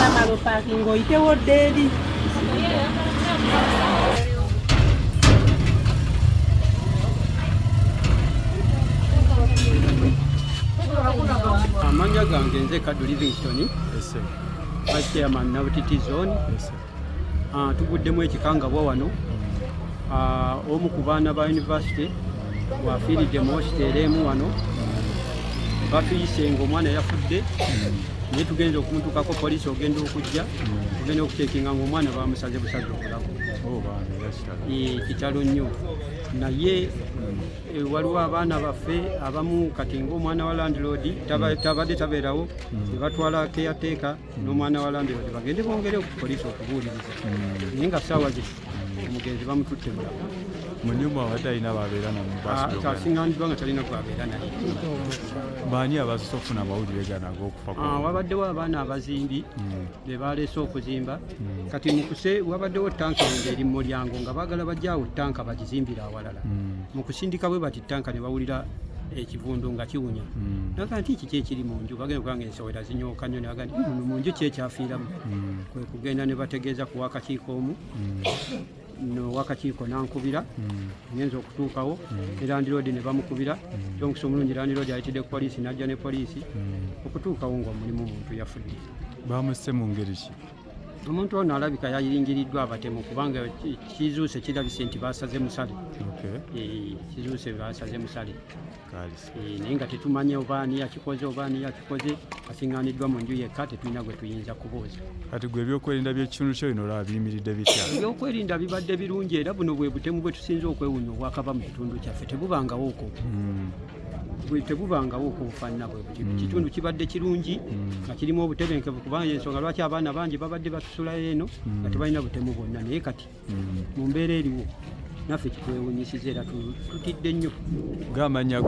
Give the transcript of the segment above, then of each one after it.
wamala opaakinga oyitewo ddeeri. Amanya gange nze Kaddu Livingstone, Vice Chairman Nabutiti Zone. Tuguddemu ekikangabwa wano. Omu ku baana ba university bwafiiridde mu hostel emu wano. Batuyise ng'omwana yafudde naye tugenze okumutuukako poliisi ogenda okujja ogenda okuteekinga ng'omwana bamusaze busaze obulago. Kitalo nnyo naye waliwo abaana baffe abamu kati ng'omwana wa landlord tabadde tabeerawo ne batwala keyateeka n'omwana wa landlord bagende bongere ku poliisi okubuuliriza naye nga ssaawa zino omugenzi bamututte mulago. Mu nnyumba abadde alina baabeera namu asiŋŋandiddwa nga talina gwabeera naye. Baani abasoose okufuna amawulire gano ag'okufa? Wabaddewo abaana abazimbi be baleese okuzimba kati mukuse wabaddewo ttanka eri mu mulyango nga baagala bajjaawo ttanka bagizimbire awalala mu kusindika bwe bati ttanka ne bawulira ekivundu nga kiwunya naga nti kiki ekiri mu nju bagenda kubanga ensowera zinyooka nnyo ne baga nti mu nju ki ekyafiiramu kwe kugenda ne bategeeza ku wakakiiko omu wakakiiko nankubira ngenza okutuukawo ne landiroodi ne bamukubira kyonkusa omulungi landiroodi ayitidde ku poliisi n'ajja ne poliisi okutuukawo nga mulimu omuntu yafudde. Bamusse mu ngeri ki? Omuntu ono alabika yayingiriddwa abatemu kubanga kizuuse kirabise nti basaze musale. Kizuuse basaze musale naye nga tetumanye oba ani yakikoze oba ani yakikoze asiŋŋaaniddwa mu nju yekka tetulina gwe tuyinza kubuuza. Kati gwe ebyokwerinda by'ekitundu kyo bino olaba biyimiridde bitya? Ebyokwerinda bibadde birungi era buno bwe butemu bwe tusinze okwewunya obwakava mu kitundu kyaffe tebubangawo okwo tebubangawo okubufaanana bwe buti. Kitundu kibadde kirungi nga kirimu obutebenkevu kubanga ensonga lwaki abaana bangi babadde batusulayo eno nga tebalina butemu bwonna naye kati mu mbeera eriwo naffe kitwewunyisiza era tutidde nnyo. G'amannya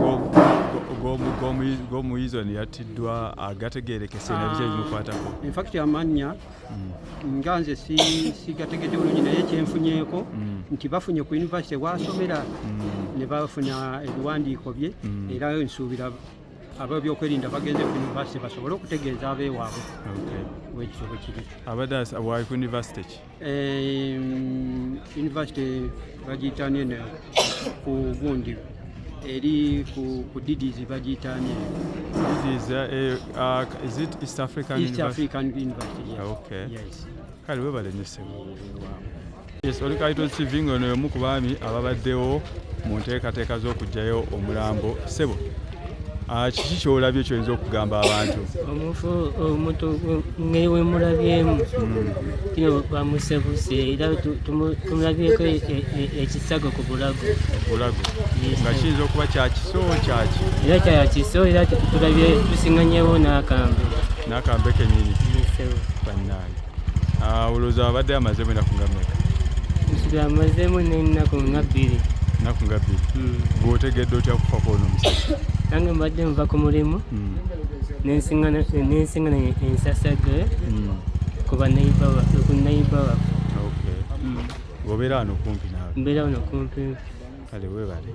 g'omuyizi ono yattiddwa agategeerekese nabiki ebimukwatako? In fact amannya nga nze sigategedde bulungi naye kyenfunyeeko nti bafunye ku university wasomera ne bafuna ebiwandiiko bye era nsuubira ab'ebyokwerinda bagenze ku university basobole okutegeeza abeewaabwe bwekityo bwe kiri. Abadde waali ku university ki? University bagiyitanye ku gundi eri ku DDS bagiyitanye. Is it East African East University? African University, yes. Okay. Yes. Kale webale nnyo ssebo. Yes, oli Kaito TV ng'ono omu ku baami ababaddewo mu nteekateeka z'okuggyayo omulambo. Ssebo, kiki ky'olabye kyoyinza okugamba abantu? Omufu omuto ngeri we mulabyemu kino bamusebuse era tumulabyeko ekisago ku bulago. Nga kiyinza okuba kya kiso kyaki? Era kya kiso era tulabye tusiŋŋanyeewo n'akambe kennyini. Bannange olowooza abadde amazeemu ennaku nga mmeka? Nsuubira amazeemu n'ennaku nga bbiri. Ennaku nga bbiri? Gw'otegedde otya kufa kw'ono omusajja? Nange mbadde nva ku mulimu n'ensiŋŋana ensasage ku nnayiba waffe. Obeera wano kumpi naawe? Mbeera wano kumpi. Kale weebale.